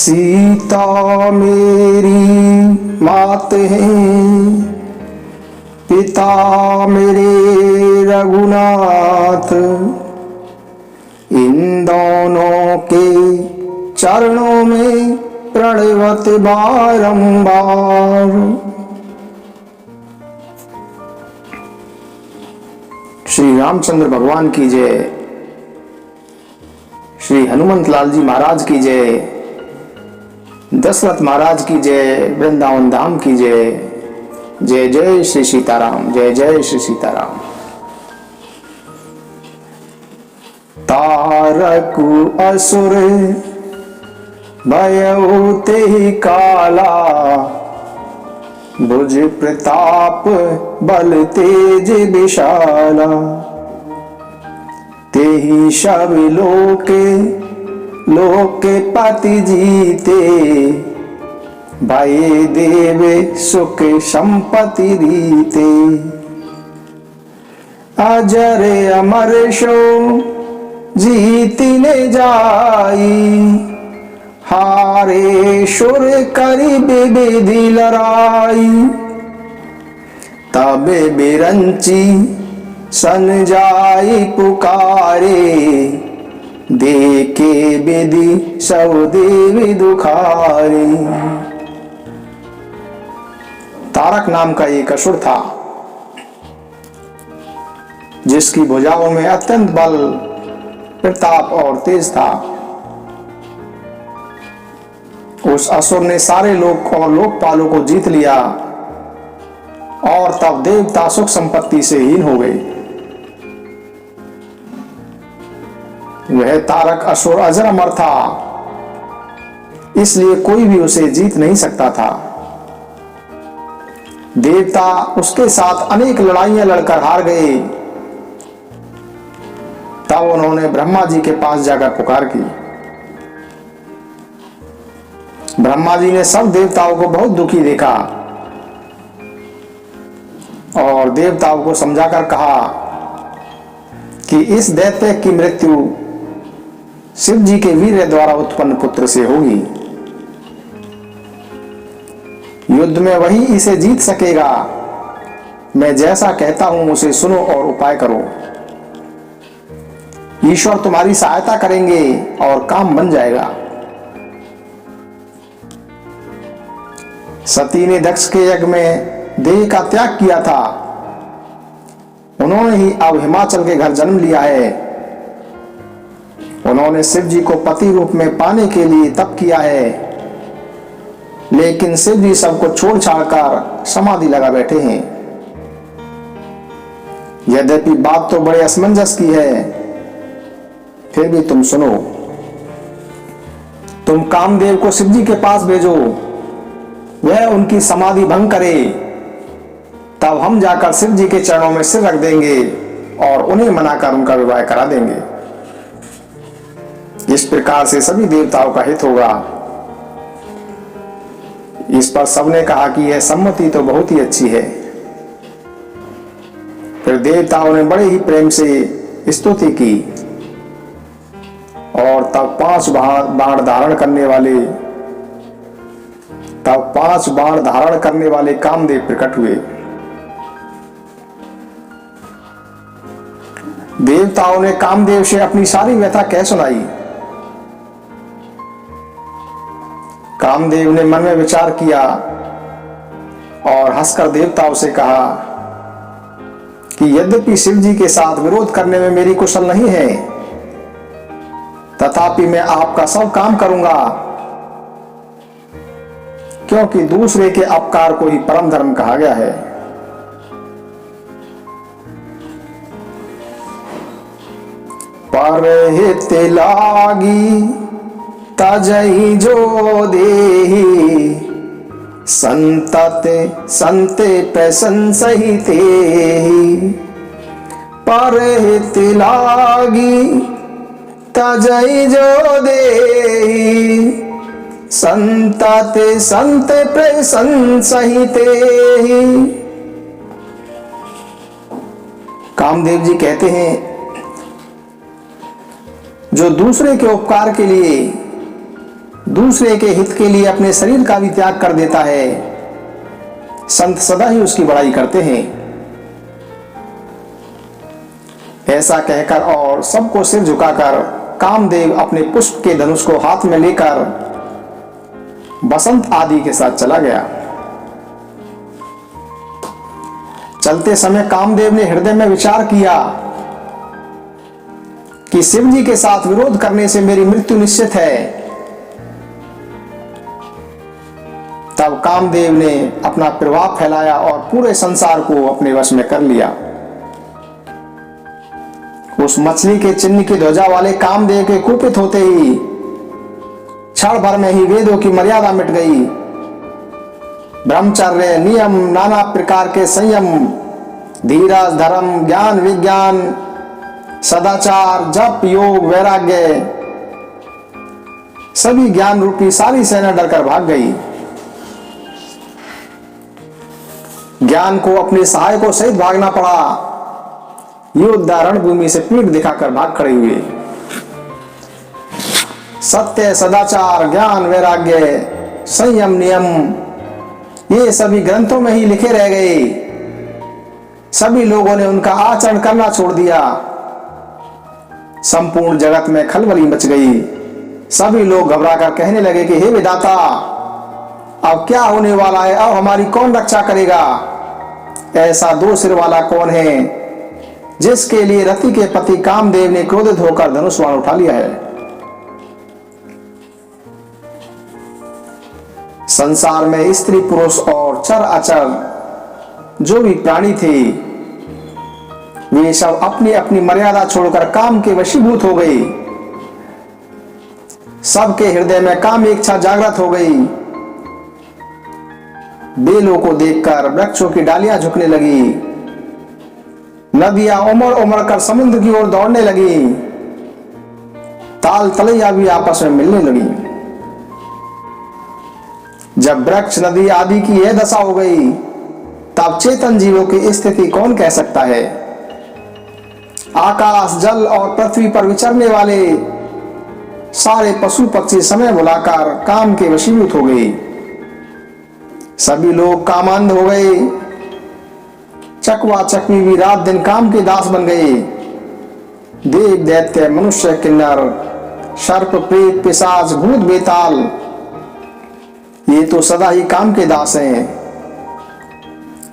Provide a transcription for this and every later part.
सीता मेरी मात है, पिता मेरे रघुनाथ, इन दोनों के चरणों में प्रणवत बारंबार। श्री रामचंद्र भगवान की जय, श्री हनुमंत लाल जी महाराज की जय, दशरथ महाराज की जय, वृंदावन धाम की जय। जय जय श्री सीताराम, जय जय श्री सीताराम। तारकु असुर भयउ तेहि काला, भुज प्रताप बल तेज विशाला, तेहि सब लोके पति जीते, भय देव सुख संपत्ति रीते। अजर अमर सो जीति न जाई, हारे सुर करी विधि लड़ाई। तब बिरंची सन जाई पुकारे, देखे विधि सब देवी दुखारे। तारक नाम का एक असुर था, जिसकी भुजाओं में अत्यंत बल, प्रताप और तेज था। उस असुर ने सारे लोक और लोकपालों को जीत लिया और तब देवता सुख संपत्ति से हीन हो गए। वह तारक असुर अजर अमर था, इसलिए कोई भी उसे जीत नहीं सकता था। देवता उसके साथ अनेक लड़ाइयां लड़कर हार गए। तब उन्होंने ब्रह्मा जी के पास जाकर पुकार की। ब्रह्मा जी ने सब देवताओं को बहुत दुखी देखा और देवताओं को समझाकर कहा कि इस दैत्य की मृत्यु शिव जी के वीर्य द्वारा उत्पन्न पुत्र से होगी। युद्ध में वही इसे जीत सकेगा। मैं जैसा कहता हूं उसे सुनो और उपाय करो। ईश्वर तुम्हारी सहायता करेंगे और काम बन जाएगा। सती ने दक्ष के यज्ञ में देह का त्याग किया था। उन्होंने ही अब हिमाचल के घर जन्म लिया है। उन्होंने शिव जी को पति रूप में पाने के लिए तप किया है, लेकिन शिव जी सबको छोड़ छाड़ कर समाधि लगा बैठे हैं। यद्यपि बात तो बड़े असमंजस की है, फिर भी तुम सुनो। तुम कामदेव को शिव जी के पास भेजो, वह उनकी समाधि भंग करे, तब हम जाकर शिव जी के चरणों में सिर रख देंगे और उन्हें मनाकर उनका विवाह करा देंगे। इस प्रकार से सभी देवताओं का हित होगा। इस पर सबने कहा कि यह सम्मति तो बहुत ही अच्छी है। फिर देवताओं ने बड़े ही प्रेम से स्तुति की और तब पांच बाण धारण करने वाले कामदेव प्रकट हुए। देवताओं ने कामदेव से अपनी सारी व्यथा कह सुनाई। कामदेव ने मन में विचार किया और हंसकर देवताओं से कहा कि यद्यपि शिव जी के साथ विरोध करने में मेरी कुशल नहीं है, तथापि मैं आपका सब काम करूंगा, क्योंकि दूसरे के अपकार को ही परम धर्म कहा गया है। परहित लागी तजहि जो देहि, संते प्रशंसहि तेहि। परहित लागी तजहि जो देहि, संत प्रशंसहि तेहि। कामदेव जी कहते हैं, जो दूसरे के उपकार के लिए दूसरे के हित के लिए अपने शरीर का भी त्याग कर देता है, संत सदा ही उसकी बड़ाई करते हैं। ऐसा कहकर और सबको सिर झुकाकर कामदेव अपने पुष्प के धनुष को हाथ में लेकर बसंत आदि के साथ चला गया। चलते समय कामदेव ने हृदय में विचार किया कि शिव जी के साथ विरोध करने से मेरी मृत्यु निश्चित है। तब कामदेव ने अपना प्रभाव फैलाया और पूरे संसार को अपने वश में कर लिया। उस मछली के चिन्ह की ध्वजा वाले कामदेव के कुपित होते ही क्षण भर में ही वेदों की मर्यादा मिट गई। ब्रह्मचर्य, नियम, नाना प्रकार के संयम, धीरज, धर्म, ज्ञान, विज्ञान, सदाचार, जप, योग, वैराग्य, सभी ज्ञान रूपी सारी सेना डरकर भाग गई। ज्ञान को अपने सहायकों सहित भागना पड़ा। योद्धा रणभूमि से पीठ दिखाकर भाग खड़े हुए। सत्य, सदाचार, ज्ञान, वैराग्य, संयम, नियम, ये सभी ग्रंथों में ही लिखे रह गए। सभी लोगों ने उनका आचरण करना छोड़ दिया। संपूर्ण जगत में खलबली मच गई। सभी लोग घबराकर कहने लगे कि हे विधाता, अब क्या होने वाला है? अब हमारी कौन रक्षा करेगा? ऐसा दो सिर वाला कौन है जिसके लिए रति के पति कामदेव ने क्रोधित होकर धनुष बाण उठा लिया है? संसार में स्त्री, पुरुष और चर अचर जो भी प्राणी थे, वे सब अपनी अपनी मर्यादा छोड़कर काम के वशीभूत हो गए। सबके हृदय में काम इच्छा जागृत हो गई। बेलों को देखकर वृक्षों की डालियां झुकने लगी। नदियां उमड़ उमड़ कर समुद्र की ओर दौड़ने लगी। ताल तलैया भी आपस में मिलने लगी। जब वृक्ष, नदी आदि की यह दशा हो गई, तब चेतन जीवों की स्थिति कौन कह सकता है? आकाश, जल और पृथ्वी पर विचरने वाले सारे पशु पक्षी समय बुलाकर काम के वशीभूत हो गए। सभी लोग कामांध हो गए। चकवा चकवी भी रात दिन काम के दास बन गए। देव, दैत्य, मनुष्य, किन्नर, सर्प, प्रेत, पिशाच, भूत, बेताल, ये तो सदा ही काम के दास हैं।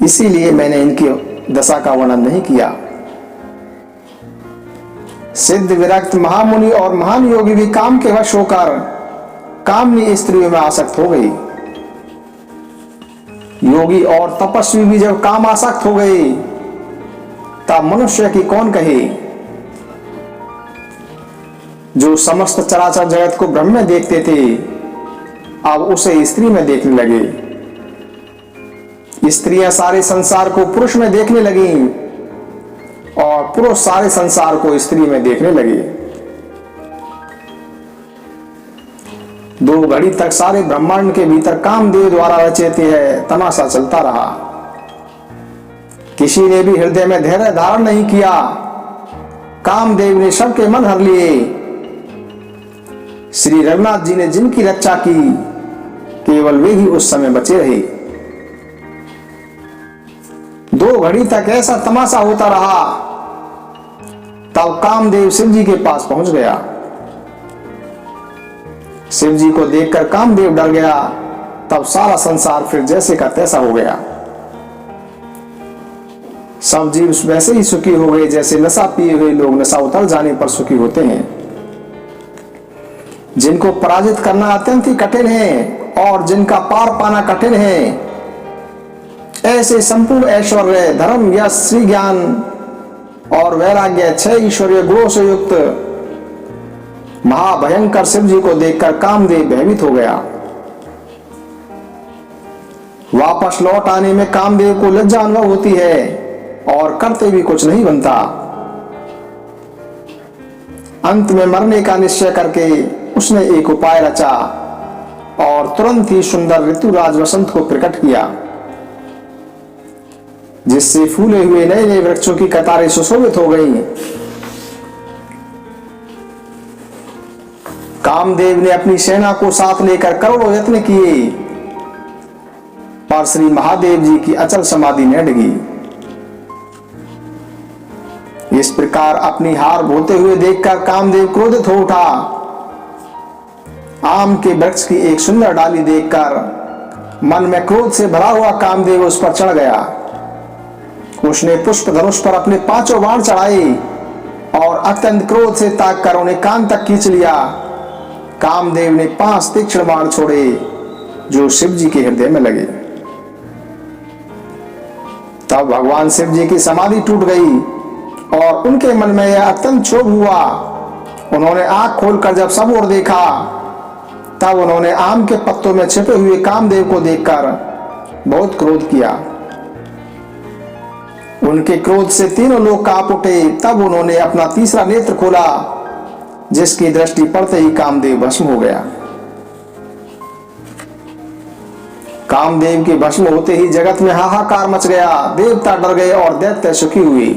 इसीलिए मैंने इनकी दशा का वर्णन नहीं किया। सिद्ध, विरक्त, महामुनि और महान योगी भी काम के वश होकर कामनी स्त्रियों में आसक्त हो गई। योगी और तपस्वी भी जब काम आसक्त हो गए, तब मनुष्य की कौन कहे? जो समस्त चराचर जगत को ब्रह्म में देखते थे, अब उसे स्त्री में देखने लगे। स्त्रियां सारे संसार को पुरुष में देखने लगी और पुरुष सारे संसार को स्त्री में देखने लगे। दो घड़ी तक सारे ब्रह्मांड के भीतर कामदेव द्वारा रचित है तमाशा चलता रहा। किसी ने भी हृदय में धैर्य धारण नहीं किया। कामदेव ने सबके मन हर लिए। श्री रघुनाथ जी ने जिनकी रक्षा की, केवल वे ही उस समय बचे रहे। दो घड़ी तक ऐसा तमाशा होता रहा। तब कामदेव शिव जी के पास पहुंच गया। शिव जी को देखकर कामदेव डर गया। तब सारा संसार फिर जैसे का तैसा हो गया। सब जीव वैसे ही सुखी हो गए जैसे नशा पिए हुए लोग नशा उतर जाने पर सुखी होते हैं। जिनको पराजित करना अत्यंत ही कठिन है और जिनका पार पाना कठिन है, ऐसे संपूर्ण ऐश्वर्य, धर्म, यश, श्री ज्ञान और वैराग्य, 6 ईश्वरीय गुणों से युक्त महाभयंकर शिव जी को देखकर कामदेव भयभीत हो गया। वापस लौट आने में कामदेव को लज्जा अनुभव होती है और करते भी कुछ नहीं बनता। अंत में मरने का निश्चय करके उसने एक उपाय रचा और तुरंत ही सुंदर ऋतुराज वसंत को प्रकट किया, जिससे फूले हुए नए नए वृक्षों की कतारें सुशोभित हो गईं। कामदेव ने अपनी सेना को साथ लेकर करोड़ों यत्न किए, पर श्री महादेव जी की अचल समाधि न डगी। इस प्रकार अपनी हार होते हुए देखकर कामदेव क्रोधित हो उठा। आम के वृक्ष की एक सुंदर डाली देखकर मन में क्रोध से भरा हुआ कामदेव उस पर चढ़ गया। उसने पुष्प धनुष पर अपने 5 बाण चढ़ाए और अत्यंत क्रोध से ताक कर उन्हें कान तक खींच लिया। कामदेव ने 5 तीक्ष्ण बाण छोड़े जो शिव जी के हृदय में लगे। तब भगवान शिव जी की समाधि टूट गई और उनके मन में यह अत्यंत क्षोभ हुआ। उन्होंने आंख खोलकर जब सब ओर देखा, तब उन्होंने आम के पत्तों में छिपे हुए कामदेव को देखकर बहुत क्रोध किया। उनके क्रोध से तीनों लोग कांप उठे। तब उन्होंने अपना तीसरा नेत्र खोला, जिसकी दृष्टि पड़ते ही कामदेव भस्म हो गया। कामदेव के भस्म होते ही जगत में हाहाकार मच गया। देवता डर गए और दैत्य सुखी हुए।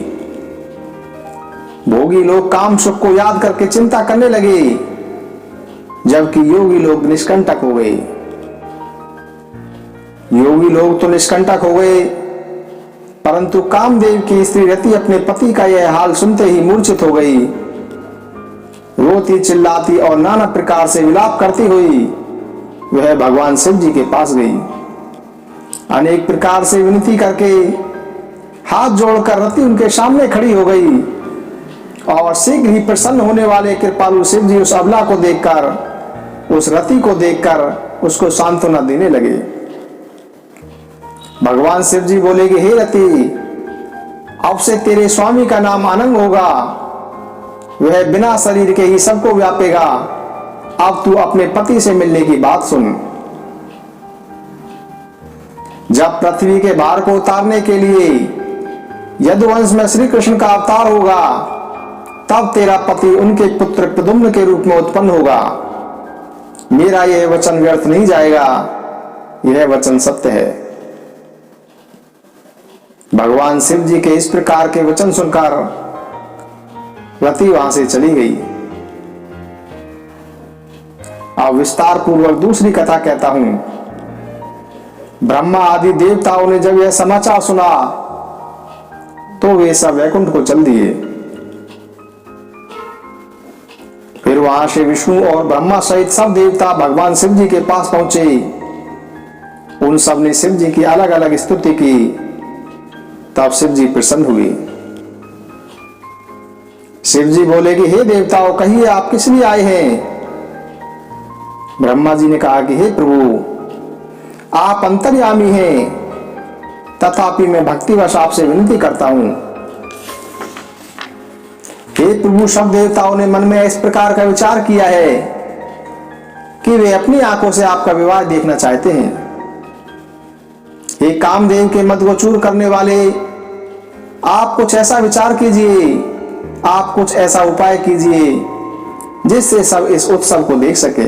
भोगी लोग काम सुख को याद करके चिंता करने लगे, जबकि योगी लोग निष्कंटक हो गए। योगी लोग तो निष्कंटक हो गए, परंतु कामदेव की स्त्री रति अपने पति का यह हाल सुनते ही मूर्छित हो गई। रोती चिल्लाती और नाना प्रकार से विलाप करती हुई वह भगवान शिव जी के पास गई। अनेक प्रकार से विनती करके हाथ जोड़कर रति उनके सामने खड़ी हो गई और शीघ्र ही प्रसन्न होने वाले कृपालु शिव जी उस अबला को देखकर, उस रति को देखकर उसको सांत्वना देने लगे। भगवान शिव जी बोले कि हे रति, अब से तेरे स्वामी का नाम अनंग होगा। वह बिना शरीर के ही सबको व्यापेगा। अब तू अपने पति से मिलने की बात सुन। जब पृथ्वी के भार को उतारने के लिए यदुवंश में श्री कृष्ण का अवतार होगा, तब तेरा पति उनके पुत्र प्रद्युम्न के रूप में उत्पन्न होगा। मेरा यह वचन व्यर्थ नहीं जाएगा, यह वचन सत्य है। भगवान शिव जी के इस प्रकार के वचन सुनकर रति वहां से चली गई। अब विस्तार पूर्वक दूसरी कथा कहता हूं। ब्रह्मा आदि देवताओं ने जब यह समाचार सुना तो वे सब वैकुंठ को चल दिए। फिर वहां से विष्णु और ब्रह्मा सहित सब देवता भगवान शिव जी के पास पहुंचे। उन सब ने शिव जी की अलग अलग स्तुति की। तब शिव जी प्रसन्न हुए। शिव जी बोले कि हे देवताओं, कहिए आप किस लिए आए हैं। ब्रह्मा जी ने कहा कि हे प्रभु, आप अंतर्यामी हैं, तथापि मैं भक्तिवश आपसे विनती करता हूं। हे प्रभु, सब देवताओं ने मन में इस प्रकार का विचार किया है कि वे अपनी आंखों से आपका विवाह देखना चाहते हैं। हे कामदेव के मद को चूर करने वाले, आप कुछ ऐसा विचार कीजिए, आप कुछ ऐसा उपाय कीजिए जिससे सब इस उत्सव को देख सके।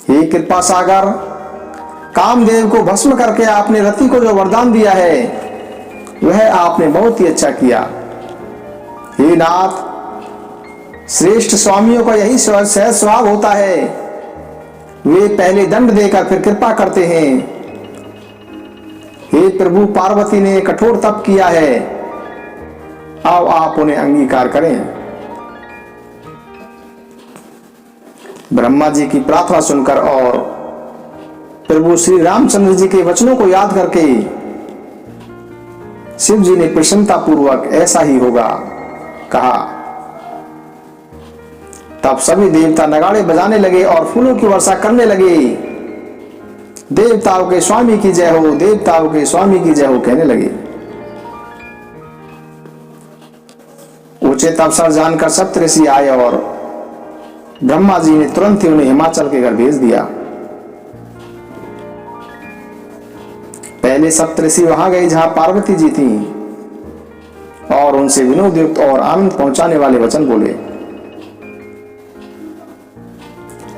हे कृपा सागर, कामदेव को भस्म करके आपने रति को जो वरदान दिया है वह आपने बहुत ही अच्छा किया। हे नाथ, श्रेष्ठ स्वामियों का यही सहज स्वभाव होता है। वे पहले दंड देकर फिर कृपा करते हैं। हे प्रभु, पार्वती ने कठोर तप किया है, अब आप उन्हें अंगीकार करें। ब्रह्मा जी की प्रार्थना सुनकर और प्रभु श्री रामचंद्र जी के वचनों को याद करके शिव जी ने प्रसन्नता पूर्वक ऐसा ही होगा कहा। तब सभी देवता नगाड़े बजाने लगे और फूलों की वर्षा करने लगे। देवताओं के स्वामी की जय हो, देवताओं के स्वामी की जय हो कहने लगे। उचित अवसर जानकर सप्तऋषि आए और ब्रह्मा जी ने तुरंत ही उन्हें हिमाचल के घर भेज दिया। पहले सप्तऋषि वहां गए जहां पार्वती जी थी और उनसे विनोदयुक्त और आनंद पहुंचाने वाले वचन बोले।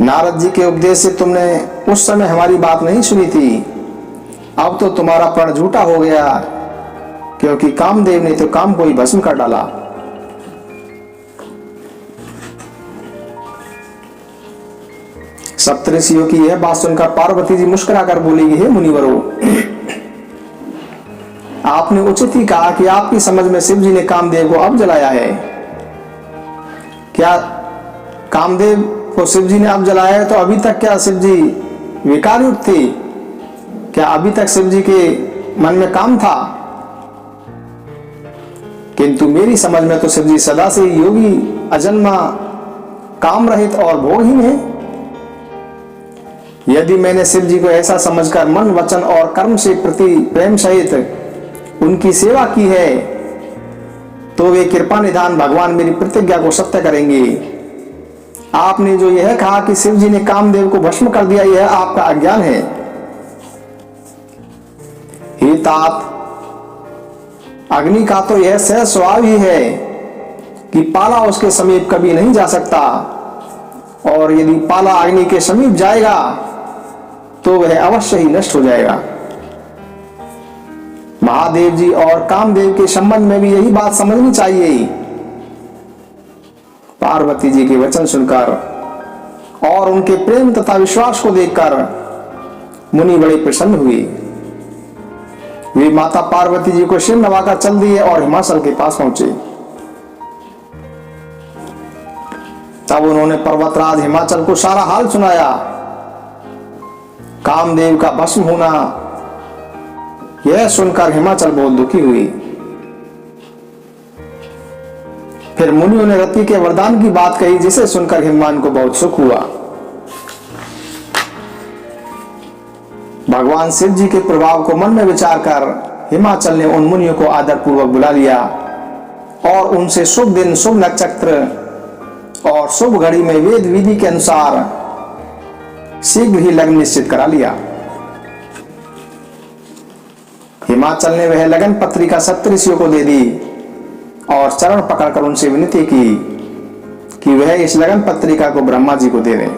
नारद जी के उपदेश से तुमने उस समय हमारी बात नहीं सुनी थी। अब तो तुम्हारा प्रण झूठा हो गया, क्योंकि कामदेव ने तो काम को ही भस्म कर डाला। सप्तऋषियों की यह बात सुनकर पार्वती जी मुस्कुराकर बोलेगी, हे मुनिवरों, आपने उचित ही कहा कि आपकी समझ में शिव जी ने कामदेव को अब जलाया है। क्या कामदेव को शिव जी ने अब जलाया है? तो अभी तक क्या शिव जी विकारयुक्त थे? क्या अभी तक शिव जी के मन में काम था? किंतु मेरी समझ में तो शिव जी सदा से योगी, अजन्मा, काम रहित और भोगहीन है। यदि मैंने शिव जी को ऐसा समझकर मन, वचन और कर्म से प्रति प्रेम सहित उनकी सेवा की है, तो वे कृपा निधान भगवान मेरी प्रतिज्ञा को सत्य करेंगे। आपने जो यह कहा कि शिव जी ने कामदेव को भस्म कर दिया, यह आपका अज्ञान है। हे तात, अग्नि का तो यह सहज स्वभाव ही है कि पाला उसके समीप कभी नहीं जा सकता, और यदि पाला अग्नि के समीप जाएगा तो वह अवश्य ही नष्ट हो जाएगा। महादेव जी और कामदेव के संबंध में भी यही बात समझनी चाहिए। पार्वती जी के वचन सुनकर और उनके प्रेम तथा विश्वास को देखकर मुनि बड़े प्रसन्न हुए। वे माता पार्वती जी को सिर नवाकर चल दिए और हिमाचल के पास पहुंचे। तब उन्होंने पर्वतराज हिमाचल को सारा हाल सुनाया। कामदेव का भस्म होना यह सुनकर हिमाचल बहुत दुखी हुई। फिर मुनियों ने रति के वरदान की बात कही, जिसे सुनकर हिमवान को बहुत सुख हुआ। भगवान शिव जी के प्रभाव को मन में विचार कर हिमाचल ने उन मुनियों को आदर पूर्वक बुला लिया और उनसे शुभ दिन, शुभ नक्षत्र और शुभ घड़ी में वेद विधि के अनुसार शीघ्र ही लग्न निश्चित करा लिया। हिमाचल ने वह लगन पत्रिका सप्तऋषियों को दे दी और चरण पकड़कर उनसे विनती की कि वह इस लगन पत्रिका को ब्रह्मा जी को दे दें,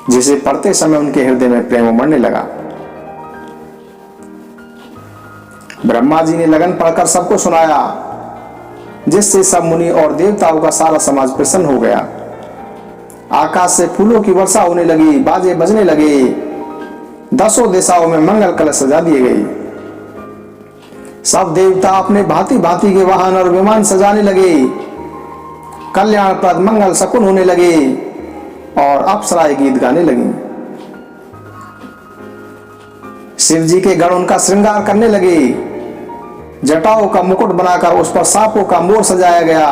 जिसे पढ़ते समय उनके हृदय में प्रेम उमड़ने लगा। ब्रह्मा जी ने लगन पढ़कर सबको सुनाया, जिससे सब मुनि और देवताओं का सारा समाज प्रसन्न हो गया। आकाश से फूलों की वर्षा होने लगी, बाजे बजने लगे, दसों दिशाओं में मंगल कलश सजा दिए गए। सब देवता अपने भांति भांति के वाहन और विमान सजाने लगे, कल्याणप्रद मंगल शकुन होने लगे और अप्सराएं गीत गाने लगी। शिव जी के गण उनका श्रृंगार करने लगे। जटाओं का मुकुट बनाकर उस पर सांपों का मोर सजाया गया।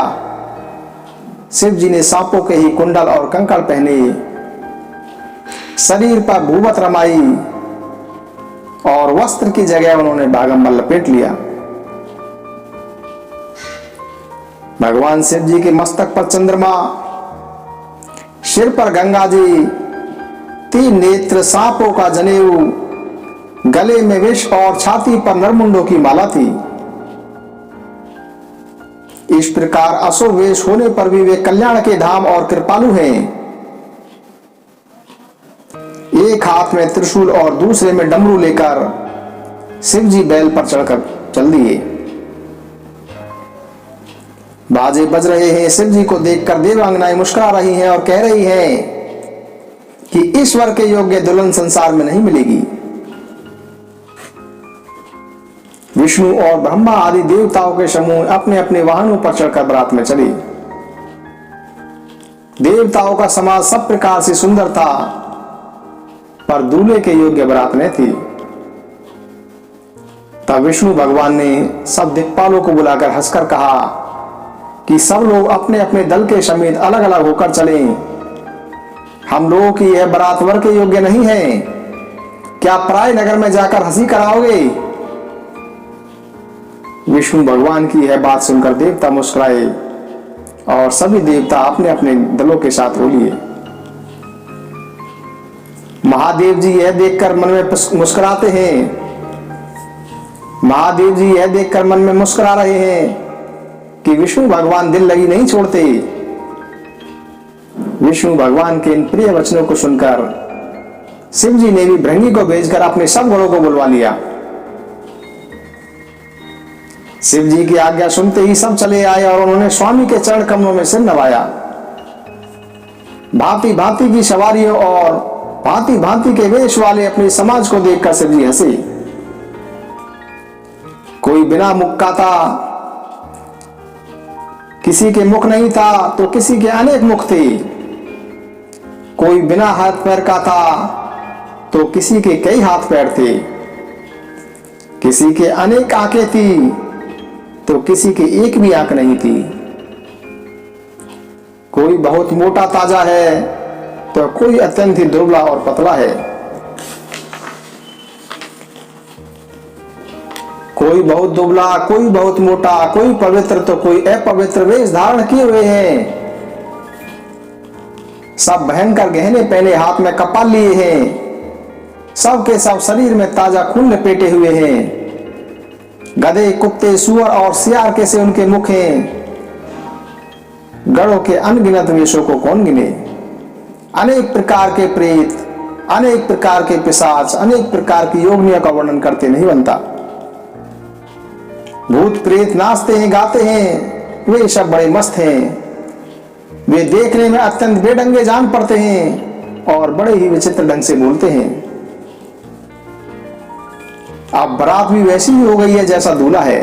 शिव जी ने सांपों के ही कुंडल और कंकड़ पहने, शरीर पर भूवत रमाई और वस्त्र की जगह उन्होंने बागंबर लपेट लिया। भगवान शिव जी के मस्तक पर चंद्रमा, सिर पर गंगा जी, 3 नेत्र, सांपों का जनेऊ, गले में विष और छाती पर नरमुंडों की माला थी। इस प्रकार असुर वेश होने पर भी वे कल्याण के धाम और कृपालु हैं। एक हाथ में त्रिशूल और दूसरे में डमरू लेकर शिव जी बैल पर चढ़कर चल दिए। बाजे बज रहे हैं। शिव जी को देखकर देवांगनाएं मुस्कुरा रही हैं और कह रही हैं कि ईश्वर के योग्य दुल्हन संसार में नहीं मिलेगी। विष्णु और ब्रह्मा आदि देवताओं के समूह अपने अपने वाहनों पर चढ़कर बारात में चले। देवताओं का समाज सब प्रकार से सुंदर था, पर दूल्हे के योग्य बारात न थी। तब विष्णु भगवान ने सब दिक्पालों को बुलाकर हंसकर कहा कि सब लोग अपने अपने दल के समेत अलग अलग होकर चलें। हम लोगों की यह बारात वर के योग्य नहीं है। क्या पराय नगर में जाकर हंसी कराओगे? विष्णु भगवान की यह बात सुनकर देवता मुस्कुराए और सभी देवता अपने अपने दलों के साथ हो लिए। महादेव जी यह देखकर मन में मुस्कुराते हैं। महादेव जी यह देखकर मन में मुस्कुरा रहे हैं कि विष्णु भगवान दिल लगी नहीं छोड़ते। विष्णु भगवान के इन प्रिय वचनों को सुनकर शिव जी ने भी भृंगी को भेजकर अपने सब गणों को बुलवा लिया। शिव जी की आज्ञा सुनते ही सब चले आए और उन्होंने स्वामी के चरण कमलों में सिर नवाया। भांति भांति की सवारियों और भांति भांति के वेश वाले अपने समाज को देखकर शिव जी हंसे। कोई बिना मुख का था, किसी के मुख नहीं था तो किसी के अनेक मुख थे। कोई बिना हाथ पैर का था तो किसी के कई हाथ पैर थे। किसी के अनेक आंखें थी तो किसी की एक भी आंख नहीं थी। कोई बहुत मोटा ताजा है तो कोई अत्यंत ही दुबला और पतला है। कोई बहुत दुबला, कोई बहुत मोटा, कोई पवित्र तो कोई अपवित्र वेश धारण किए हुए हैं। सब भयंकर गहने पहने, हाथ में कपाल लिए हैं। सब के सब शरीर में ताजा खून लपेटे हुए हैं। गधे, कुत्ते, सुअर और सियार के से उनके मुख हैं। गढ़ों के अनगिनत वेशों को कौन गिने। अनेक प्रकार के प्रेत, अनेक प्रकार के पिशाच, अनेक प्रकार की योगिनियों का वर्णन करते नहीं बनता। भूत प्रेत नाचते हैं, गाते हैं, वे सब बड़े मस्त हैं। वे देखने में अत्यंत बेढंगे जान पड़ते हैं और बड़े ही विचित्र ढंग से बोलते हैं। अब बारात भी वैसी ही हो गई है जैसा दूल्हा है।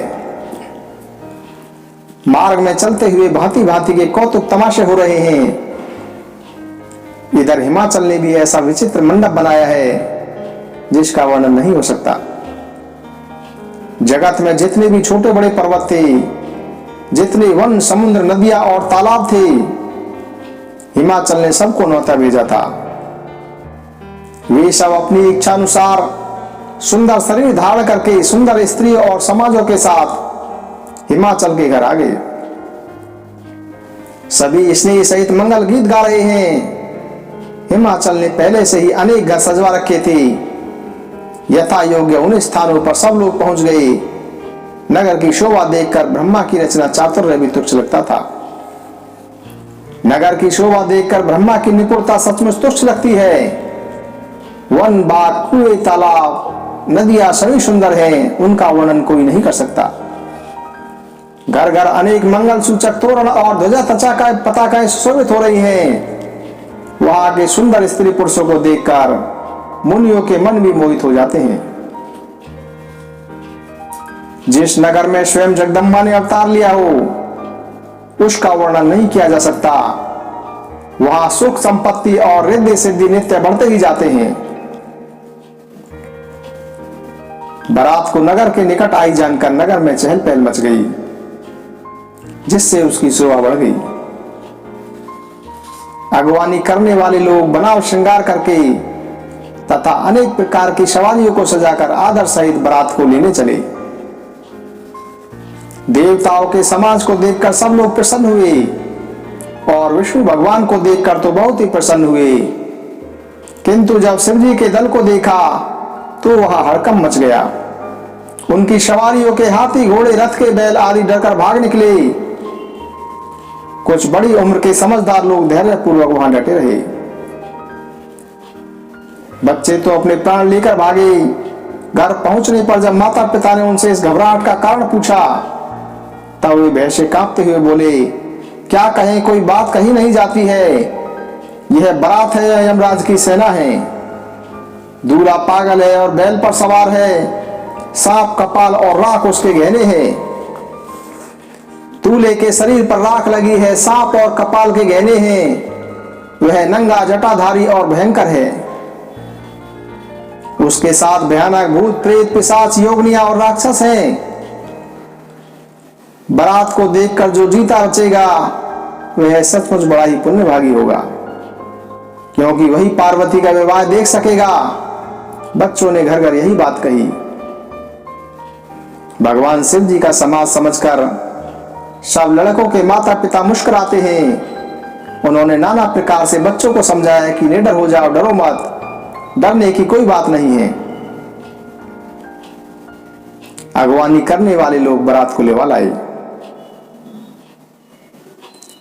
मार्ग में चलते हुए भांति भांति के कौतुक तमाशे हो रहे हैं। इधर हिमाचल ने भी ऐसा विचित्र मंडप बनाया है जिसका वर्णन नहीं हो सकता। जगत में जितने भी छोटे बड़े पर्वत थे, जितने वन, समुद्र, नदियां और तालाब थे, हिमाचल ने सबको न्योता भेजा था। वे सब अपनी इच्छा अनुसार सुंदर शरीर धारण करके सुंदर स्त्री और समाजों के साथ हिमाचल के घर आ गए। सभी स्नेह सहित मंगल गीत गा रहे हैं। हिमाचल ने पहले से ही अनेक घर सजवा रखे थे। यथा योग्य उन स्थानों पर सब लोग पहुंच गए। नगर की शोभा देखकर ब्रह्मा की रचना चातुर्य भी तुच्छ लगता था। नगर की शोभा देखकर ब्रह्मा की निपुणता सचमुच तुच्छ लगती है। वन, बाग, कुएं, तालाब, नदियां सभी सुंदर हैं, उनका वर्णन कोई नहीं कर सकता। घर घर अनेक मंगल सूचक तोरण और ध्वजा पताकाएं सुशोभित हो रही हैं। वहां के सुंदर स्त्री पुरुषों को देखकर मुनियों के मन भी मोहित हो जाते हैं। जिस नगर में स्वयं जगदम्बा ने अवतार लिया हो, उसका वर्णन नहीं किया जा सकता। वहां सुख, संपत्ति और रिद्धि सिद्धि नित्य बढ़ते ही जाते हैं। बारात को नगर के निकट आई जानकर नगर में चहल पहल मच गई, जिससे उसकी शोभा बढ़ गई। अगवानी करने वाले लोग बनाव श्रृंगार करके तथा अनेक प्रकार की सवारियों को सजाकर आदर सहित बारात को लेने चले। देवताओं के समाज को देखकर सब लोग प्रसन्न हुए और विष्णु भगवान को देखकर तो बहुत ही प्रसन्न हुए। किंतु जब शिव जी के दल को देखा तो वहां हड़कंप मच गया। उनकी सवारियों के हाथी, घोड़े, रथ के बैल आदि डरकर भाग निकले। कुछ बड़ी उम्र के समझदार लोग धैर्य पूर्वक वहां डटे रहे। बच्चे तो अपने प्राण लेकर भागे। घर पहुंचने पर जब माता पिता ने उनसे इस घबराहट का कारण पूछा तब वे भय से कांपते हुए बोले, क्या कहें, कोई बात कही नहीं जाती है। यह बारात है या यमराज की सेना है। दूल्हा पागल है और बैल पर सवार है। सांप, कपाल और राख उसके गहने हैं। दूल्हे के शरीर पर राख लगी है, सांप और कपाल के गहने हैं। वह नंगा, जटाधारी और भयंकर है। उसके साथ भयानक भूत, प्रेत, पिशाच, योगिनियां और राक्षस हैं। बारात को देखकर जो जीता रचेगा वह सचमुच बड़ा ही पुण्यभागी होगा, क्योंकि वही पार्वती का विवाह देख सकेगा। बच्चों ने घर घर यही बात कही। भगवान शिव जी का समाज समझकर सब लड़कों के माता पिता मुस्कुराते हैं। उन्होंने नाना प्रकार से बच्चों को समझाया कि निडर हो जाओ, डरो मत, डरने की कोई बात नहीं है। अगवानी करने वाले लोग बारात को लेवा लाए।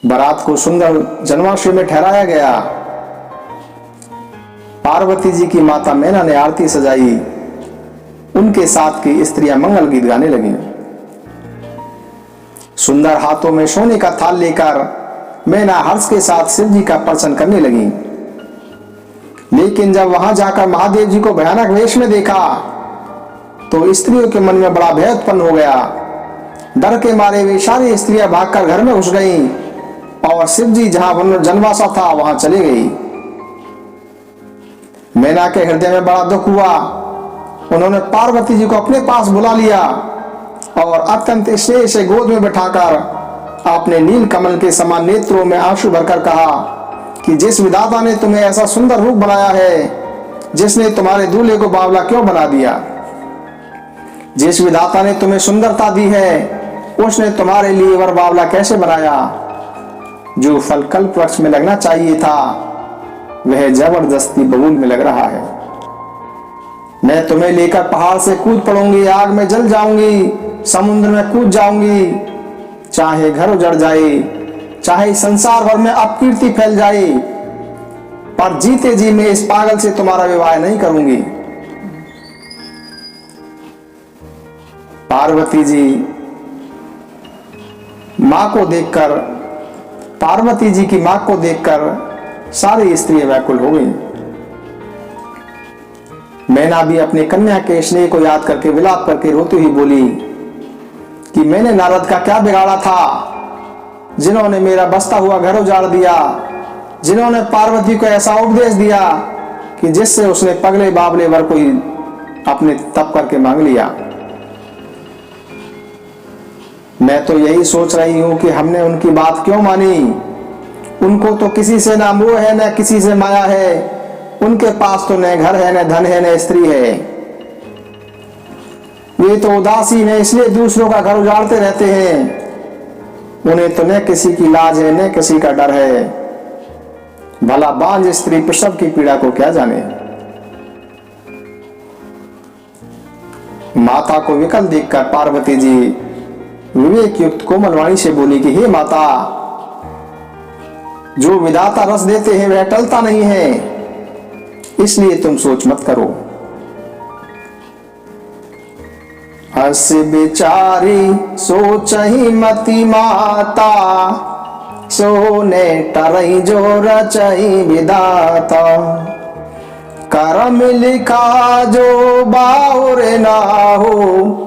बारात को सुंदर जन्माशय में ठहराया गया। पार्वती जी की माता मैना ने आरती सजाई। उनके साथ की स्त्रियां मंगल गीत गाने लगी। सुंदर हाथों में सोने का थाल लेकर मैना हर्ष के साथ शिव जी का प्रदर्शन करने लगी। लेकिन जब वहां जाकर महादेव जी को भयानक वेश में देखा तो स्त्रियों के मन में बड़ा भय उत्पन्न हो गया। डर के मारे वे सारी स्त्रियां भागकर घर में घुस गईं और शिव जी जहां जनवासा था वहां चली गई। मैना के हृदय में बड़ा दुख हुआ। उन्होंने पार्वती जी को अपने पास बुला लिया और अत्यंत स्नेह से गोद में बैठाकर अपने नील कमल के समान नेत्रों में आंसू भरकर कहा कि जिस विधाता ने तुम्हें ऐसा सुंदर रूप बनाया है, जिसने तुम्हारे दूल्हे को बावला क्यों बना दिया, जिस विधाता ने तुम्हें सुंदरता दी है, उसने तुम्हारे लिए वर बावला कैसे बनाया। जो फल कल्प वृक्ष में लगना चाहिए था वह जबरदस्ती बबूल में लग रहा है। मैं तुम्हें लेकर पहाड़ से कूद पड़ूंगी, आग में जल जाऊंगी, समुद्र में कूद जाऊंगी, चाहे घर उजड़ जाए, चाहे संसार भर में अपकीर्ति फैल जाए, पर जीते जी मैं इस पागल से तुम्हारा विवाह नहीं करूंगी। पार्वती जी की मां को देखकर सारी स्त्रियां व्याकुल हो गईं। मैना भी अपने कन्या के स्नेह को याद करके विलाप करके रोती हुई बोली कि मैंने नारद का क्या बिगाड़ा था, जिन्होंने मेरा बसता हुआ घर उजाड़ दिया, जिन्होंने पार्वती को ऐसा उपदेश दिया कि जिससे उसने पगले बाबले वर कोई अपने तप करके मांग लिया। मैं तो यही सोच रही हूं कि हमने उनकी बात क्यों मानी। उनको तो किसी से ना मोह है, न किसी से माया है। उनके पास तो न घर है, न धन है, न स्त्री है। वे तो उदासीन है, इसलिए दूसरों का घर उजाड़ते रहते हैं। उन्हें तो न किसी की लाज है, न किसी का डर है। भला बांझ स्त्री प्रसव की पीड़ा को क्या जाने। माता को विकल देखकर पार्वती जी विवेक युक्त कोमल वाणी से बोली कि हे माता, जो विधाता रस देते हैं वह टलता नहीं है, इसलिए तुम सोच मत करो। हस बेचारी सोचही मती माता, सोने टरई जो रचई विधाता। करम लिखा जो बाउर ना हो,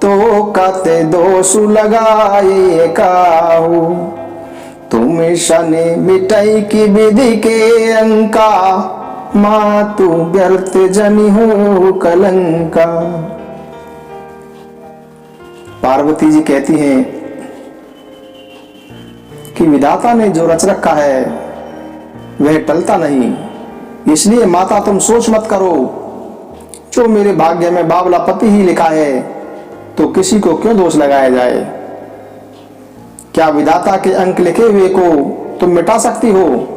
तो कते दोष लगाए काहू। तुम शनि मिटाई की विधि के अंका, माँ तू व्यर्थ जनी हो कलंका। पार्वती जी कहती हैं कि विधाता ने जो रच रखा है वह टलता नहीं, इसलिए माता तुम सोच मत करो। जो मेरे भाग्य में बावला पति ही लिखा है तो किसी को क्यों दोष लगाया जाए। क्या विधाता के अंक लिखे हुए को तुम मिटा सकती हो।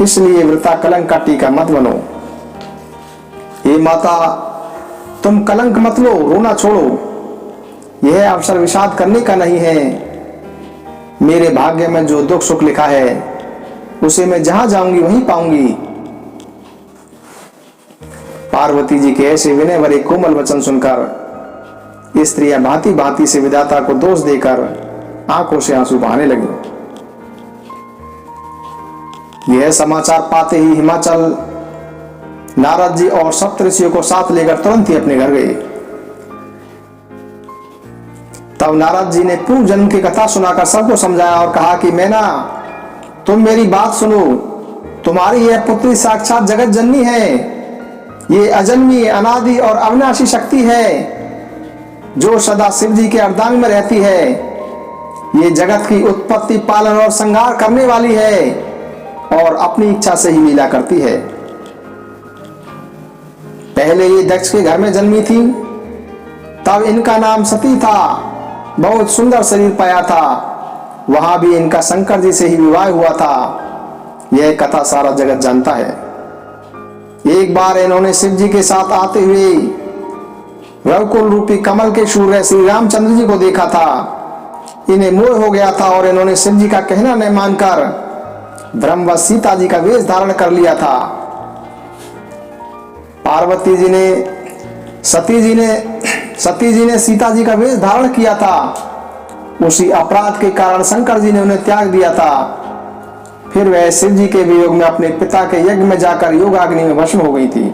इसलिए वृथा कलंक का टीका मत बनो। हे माता, तुम कलंक मत लो, रोना छोड़ो। यह अवसर विषाद करने का नहीं है। मेरे भाग्य में जो दुख सुख लिखा है उसे मैं जहां जाऊंगी वहीं पाऊंगी। पार्वती जी के ऐसे विनय भरे कोमल वचन सुनकर स्त्रियां भांति भांति से विधाता को दोष देकर आंखों से आंसू बहाने लगी। यह समाचार पाते ही हिमाचल नारद जी और सप्तऋषियों को साथ लेकर तुरंत ही अपने घर गए। तब नारद जी ने पूर्व जन्म की कथा सुनाकर सबको समझाया और कहा कि मैना, तुम मेरी बात सुनो। तुम्हारी यह पुत्री साक्षात जगत जननी है। ये अजन्मी, अनादि और अविनाशी शक्ति है जो सदा शिव जी के अर्धांग में रहती है। ये जगत की उत्पत्ति, पालन और संहार करने वाली है और अपनी इच्छा से ही लीला करती है। पहले ये दक्ष के घर में जन्मी थी, तब इनका नाम सती था। बहुत सुंदर शरीर पाया था। वहां भी इनका शंकर जी से ही विवाह हुआ था। यह कथा सारा जगत जानता है। एक बार इन्होंने शिव जी के साथ आते हुए रघुकुल रूपी कमल के सूर्य श्री रामचंद्र जी को देखा था। इन्हें मोह हो गया था और इन्होंने शिव जी का कहना न मानकर ब्रह्मवश सीता जी का वेश धारण कर लिया था। पार्वती जी ने सती जी ने सीता जी का वेश धारण किया था उसी अपराध के कारण शंकर जी ने उन्हें त्याग दिया था। फिर वह शिव जी के वियोग में अपने पिता के यज्ञ में जाकर योगाग्नि में भस्म हो गई थी।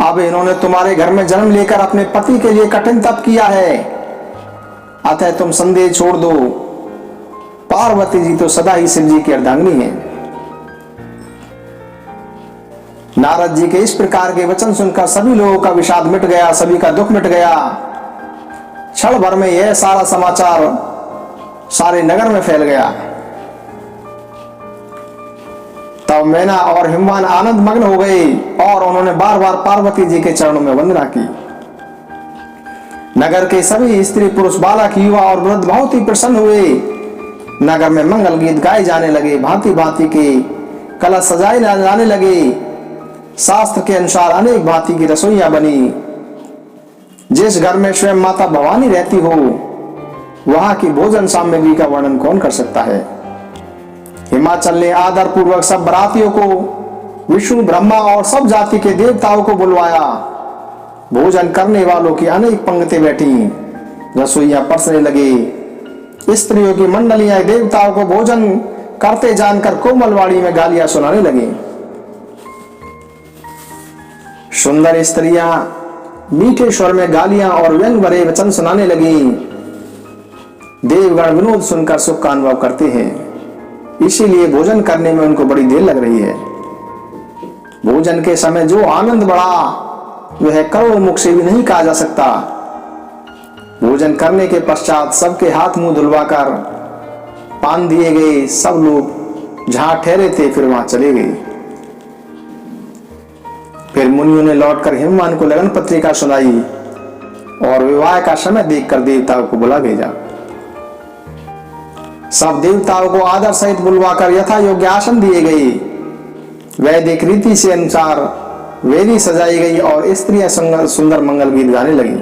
अब इन्होंने तुम्हारे घर में जन्म लेकर अपने पति के लिए कठिन तप किया है, अतः तुम संदेह छोड़ दो। पार्वती जी तो सदा ही शिव जी की अर्धांगिनी है। नारद जी के इस प्रकार के वचन सुनकर सभी लोगों का विषाद मिट गया, सभी का दुख मिट गया। क्षण भर में यह सारा समाचार सारे नगर में फैल गया। तब मैना और हिमवान आनंद मग्न हो गए और उन्होंने बार बार पार्वती जी के चरणों में वंदना की। नगर के सभी स्त्री पुरुष बालक युवा और वृद्ध बहुत ही प्रसन्न हुए। नगर में मंगल गीत गाए जाने लगे, भांति भांति के कलश सजाए जाने लगे। शास्त्र के अनुसार अनेक भांति की रसोइयां बनी। जिस घर में स्वयं माता भवानी रहती हो, वहां की भोजन सामग्री का वर्णन कौन कर सकता है। हिमाचल ने आदर पूर्वक सब बरातियों को, विष्णु ब्रह्मा और सब जाति के देवताओं को बुलवाया। भोजन करने वालों की अनेक पंक्तियां बैठी, रसोइयां परसने लगे। स्त्रियों की मंडलियां देवताओं को भोजन करते जानकर कोमलवाड़ी में गालियां सुनाने लगी। सुंदर स्त्रियां मीठे स्वर में गालियां और व्यंग भरे वचन सुनाने लगी। देवगण विनोद सुनकर सुख का अनुभव करते हैं, इसीलिए भोजन करने में उनको बड़ी देर लग रही है। भोजन के समय जो आनंद बढ़ा वह करोड़ मुख से भी नहीं कहा जा सकता। भोजन करने के पश्चात सबके हाथ मुंह धुलवाकर पान दिए गए। सब लोग जहां ठहरे थे फिर वहां चले गए। फिर मुनियों ने लौटकर हिमवान को लगन पत्रिका सुनाई और विवाह का समय देखकर देवताओं को बुला भेजा। सब देवताओं को आदर सहित बुलवाकर यथा योग्य आसन दिए गए। वैदिक रीति से अनुसार वेदी सजाई गई और स्त्रियां सुंदर मंगल गीत गाने लगी।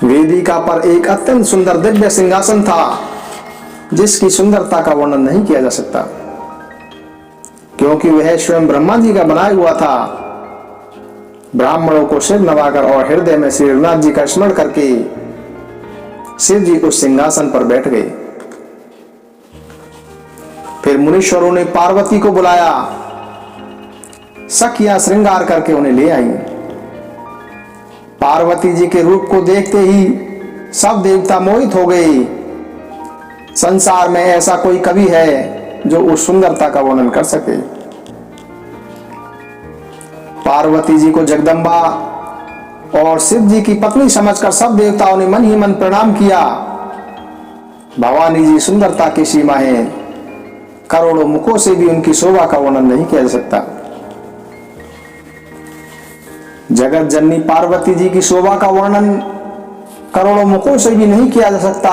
वेदिका पर एक अत्यंत सुंदर दिव्य सिंहासन था, जिसकी सुंदरता का वर्णन नहीं किया जा सकता, क्योंकि वह स्वयं ब्रह्मा जी का बनाया हुआ था। ब्राह्मणों को सिर नवाकर और हृदय में श्री रघुनाथ जी का स्मरण करके शिव जी उस सिंहासन पर बैठ गए। फिर मुनीश्वरों ने पार्वती को बुलाया। सखियां श्रृंगार करके उन्हें ले आई। पार्वती जी के रूप को देखते ही सब देवता मोहित हो गए। संसार में ऐसा कोई कवि है जो उस सुंदरता का वर्णन कर सके। पार्वती जी को जगदम्बा और शिव जी की पत्नी समझकर सब देवताओं ने मन ही मन प्रणाम किया। भवानी जी सुंदरता की सीमा है, करोड़ों मुखों से भी उनकी शोभा का वर्णन नहीं किया जा सकता। जगत जननी पार्वती जी की शोभा का वर्णन करोड़ों मुखों से भी नहीं किया जा सकता।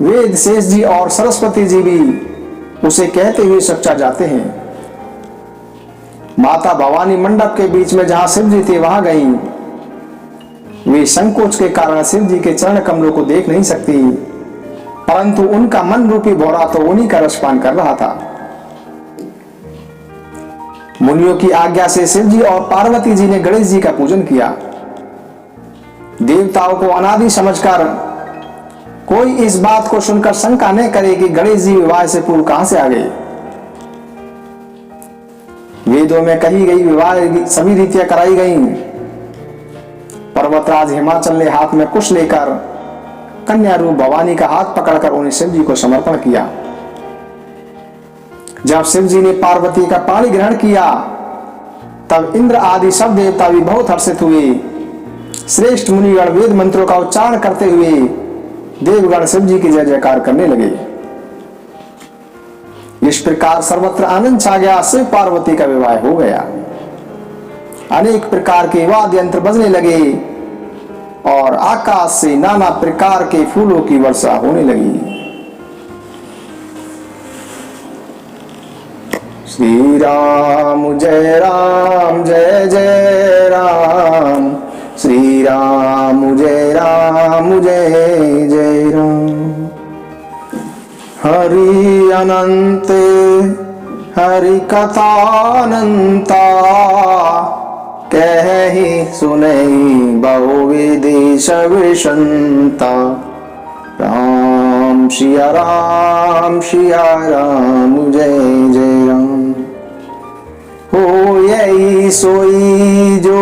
वेद शेष जी और सरस्वती जी भी उसे कहते हुए सच्चा जाते हैं। माता भवानी मंडप के बीच में जहां शिव जी थे वहां गईं। वे संकोच के कारण शिव जी के चरण कमलों को देख नहीं सकती, परंतु उनका मन रूपी भौरा तो उन्हीं का रसपान कर रहा था। मुनियों की आज्ञा से शिव जी और पार्वती जी ने गणेश जी का पूजन किया। देवताओं को अनादि समझकर कोई इस बात को सुनकर शंका न करे कि गणेश जी विवाह से पूर्व कहां से आ गए। वेदों में कही गई विवाह सभी रीतियां कराई गईं। पर्वतराज हिमाचल ने हाथ में कुश लेकर कन्या रूप भवानी का हाथ पकड़कर उन्हें शिव जी को समर्पण किया। जब शिव जी ने पार्वती का पाणी ग्रहण किया तब इंद्र आदि सब देवता भी बहुत हर्षित हुए। श्रेष्ठ मुनिगण वेद मंत्रों का उच्चारण करते हुए देवगण शिव जी की जय जयकार करने लगे। इस प्रकार सर्वत्र आनंद छा गया। शिव पार्वती का विवाह हो गया। अनेक प्रकार के वाद्य यंत्र बजने लगे और आकाश से नाना प्रकार के फूलों की वर्षा होने लगी। श्री राम जय जय राम, श्री राम जय जय राम। हरि अनंत हरि कथानंता, कहि सुनहि बहुविधि सब संता। राम सिया राम जय जय राम। हो यही सोई जो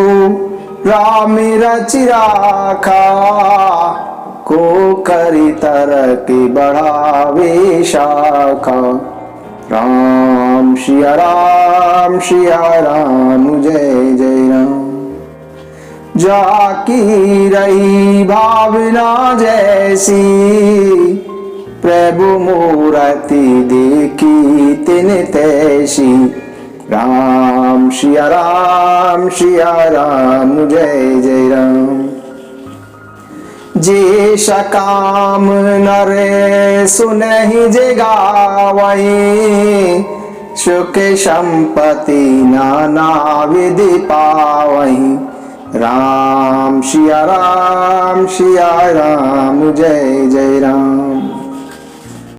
राम रचि राखा, को करी तरक बढ़ावे शाखा। राम सिया राम जय जय राम। जाकी रही भावना जैसी, प्रभु मूर्ति देखी तिन तैसी। राम सिया राम जय जय राम। जे सकाम नर सुनहि जे गावहि, सुख संपत्ति नाना विधि पावहि। राम सिया राम जय जय राम।